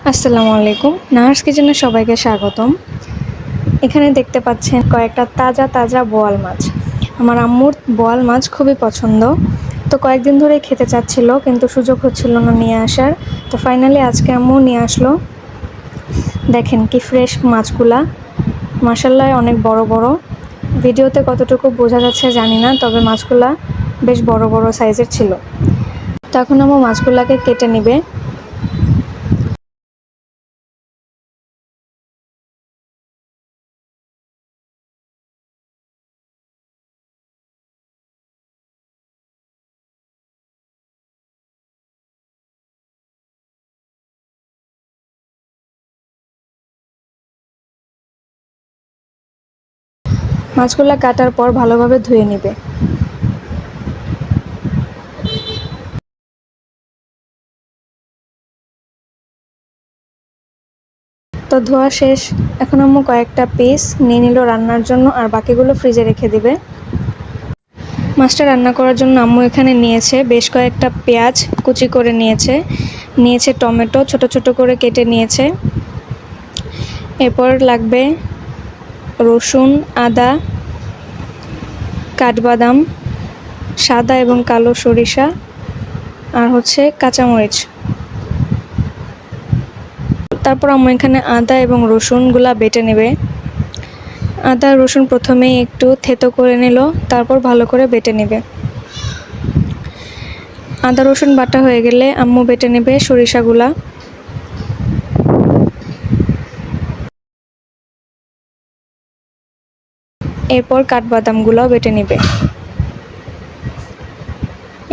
আসসালামু আলাইকুম। নাহার্স কিচেনে সবাইকে স্বাগতম। এখানে দেখতে পাচ্ছেন কয়েকটা তাজা তাজা বোয়াল মাছ। আমার আম্মুর বোয়াল মাছ খুবই পছন্দ, তো কয়েকদিন ধরে খেতে চাচ্ছিল কিন্তু সুযোগ হচ্ছিল না নিয়ে আসার। তো ফাইনালি আজকে আম্মু নিয়ে আসলো। দেখেন কি ফ্রেশ মাছগুলা, মাশাআল্লাহ অনেক বড় বড়। ভিডিওতে কতটুকু বোঝা যাচ্ছে জানি না, তবে মাছগুলা বেশ বড় বড় সাইজের ছিল। তো এখন আম্মু মাছগুলাকে কেটে নিবে। মাছগুলা কাটার পর ভালোভাবে ধুয়ে নিবে। তো ধোয়া শেষ। এখন আম্মু কয়েকটা পিস নিয়ে নিল রান্নার জন্য, আর বাকিগুলো ফ্রিজে রেখে দিবে। মাছটা রান্না করার জন্য আম্মু এখানে নিয়েছে বেশ কয়েকটা পেঁয়াজ কুচি করে নিয়েছে টমেটো ছোট ছোট করে কেটে নিয়েছে। এরপর লাগবে রসুন, আদা, কাঠবাদাম, সাদা এবং কালো সরিষা, আর হচ্ছে কাঁচামরিচ। তারপর আম্মু এখানে আদা এবং রসুনগুলা বেটে নেবে। আদা রসুন প্রথমে একটু থেতো করে নিল, তারপর ভালো করে বেটে নেবে। আদা রসুন বাটা হয়ে গেলে আম্মু বেটে নেবে সরিষাগুলা। এরপর কাঠবাদামগুলাও বেটে নেবে।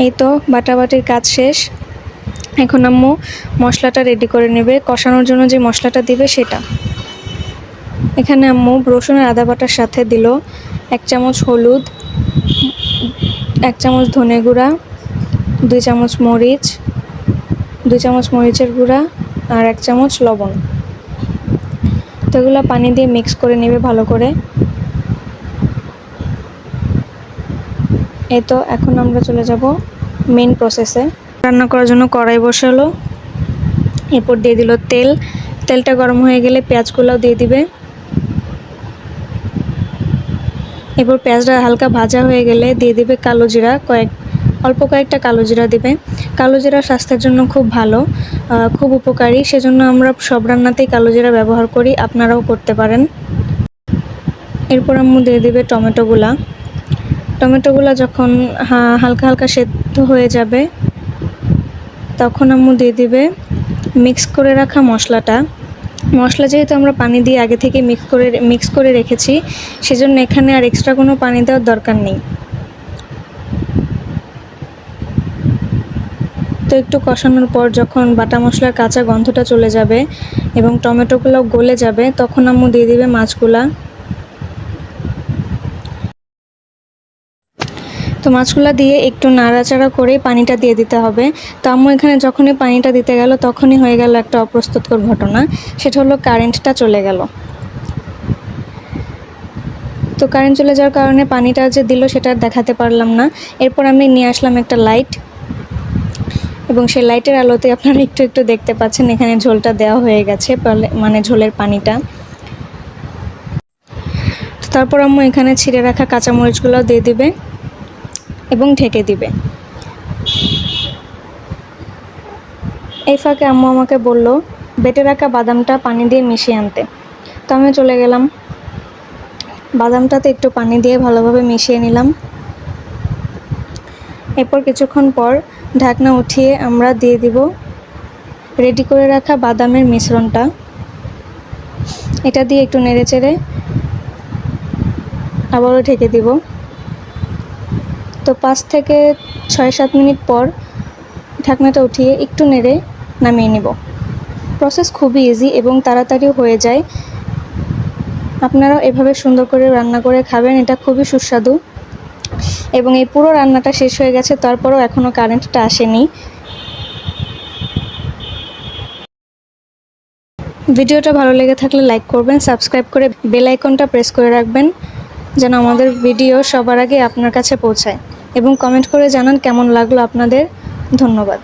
এই তো বাটাবাটির কাজ শেষ। এখন আম্মু মশলাটা রেডি করে নেবে, কষানোর জন্য যে মশলাটা দিবে সেটা। এখানে আম্মু রসুন আর আদা বাটার সাথে দিল 1 চামচ হলুদ, 1 চামচ ধনে গুঁড়া, 2 চামচ মরিচ, 2 চামচ মরিচের গুঁড়া, আর 1 চামচ লবণ। তো এগুলো পানি দিয়ে মিক্স করে নেবে ভালো করে। এই তো এখন আমরা চলে যাব মেন প্রসেসে। রান্না করার জন্য কড়াই বসালো, এরপর দিয়ে দিল তেল। তেলটা গরম হয়ে গেলে পেঁয়াজগুলোও দিয়ে দিবে। এরপর পেঁয়াজটা হালকা ভাজা হয়ে গেলে দিয়ে দিবে কালো জিরা, অল্প কয়েকটা কালো জিরা দিবে। কালো জিরা স্বাস্থ্যের জন্য খুব ভালো, খুব উপকারী, সেজন্য আমরা সব রান্নাতেই কালো জিরা ব্যবহার করি, আপনারাও করতে পারেন। এরপর আম্মু দিয়ে দিবে টমেটোগুলা যখন হালকা হালকা সেদ্ধ হয়ে যাবে তখন আম্মু দিয়ে দিবে মিক্স করে রাখা মশলা যেহেতু আমরা পানি দিয়ে আগে থেকে মিক্স করে রেখেছি, সেজন্য এখানে আর এক্সট্রা কোনো পানি দেওয়ার দরকার নেই। তো একটু কষানোর পর যখন বাটা মশলার কাঁচা গন্ধটা চলে যাবে এবং টমেটোগুলো গলে যাবে, তখন আম্মু দিয়ে দিবে মাছগুলা। তো মাছগুলা দিয়ে একটু নাড়াচাড়া করে পানিটা দিয়ে দিতে হবে। তো আম্মু এখানে যখনই পানিটা দিতে গেল তখনই হয়ে গেল একটা অপ্রস্তুতকর ঘটনা, সেটা হলো কারেন্টটা চলে গেল। তো কারেন্ট চলে যাওয়ার কারণে পানিটা যে দিল সেটা দেখাতে পারলাম না। এরপর আমি নিয়ে আসলাম একটা লাইট, এবং সেই লাইটের আলোতে আপনারা একটু একটু দেখতে পাচ্ছেন এখানে ঝোলটা দেওয়া হয়ে গেছে, মানে ঝোলের পানিটা। তারপর আম্মু এখানে ছিঁড়ে রাখা কাঁচামরিচগুলো দিয়ে দিবে এবং ঢেকে দিবে। এই ফাঁকে আম্মু আমাকে বলল বেটে রাখা বাদামটা পানি দিয়ে মিশিয়ে আনতে। তো আমি চলে গেলাম, বাদামটাতে একটু পানি দিয়ে ভালোভাবে মিশিয়ে নিলাম। এরপর কিছুক্ষণ পর ঢাকনা উঠিয়ে আমরা দিয়ে দিব রেডি করে রাখা বাদামের মিশ্রণটা। এটা দিয়ে একটু নেড়েচেড়ে আবারও ঢেকে দিব। তো 5 থেকে 6-7 মিনিট পর ঢাকনাটা উঠিয়ে একটু নেড়ে নামিয়ে নিব। প্রসেস খুবই ইজি এবং তাড়াতাড়ি হয়ে যায়। আপনারাও এভাবে সুন্দর করে রান্না করে খাবেন, এটা খুবই সুস্বাদু। এবং এই পুরো রান্নাটা শেষ হয়ে গেছে, তারপরও এখনও কারেন্টটা আসেনি। ভিডিওটা ভালো লেগে থাকলে লাইক করবেন, সাবস্ক্রাইব করে বেল আইকনটা প্রেস করে রাখবেন যেন আমাদের ভিডিও সবার আগে আপনার কাছে পৌঁছায়, এবং কমেন্ট করে জানান কেমন লাগলো আপনাদের। ধন্যবাদ।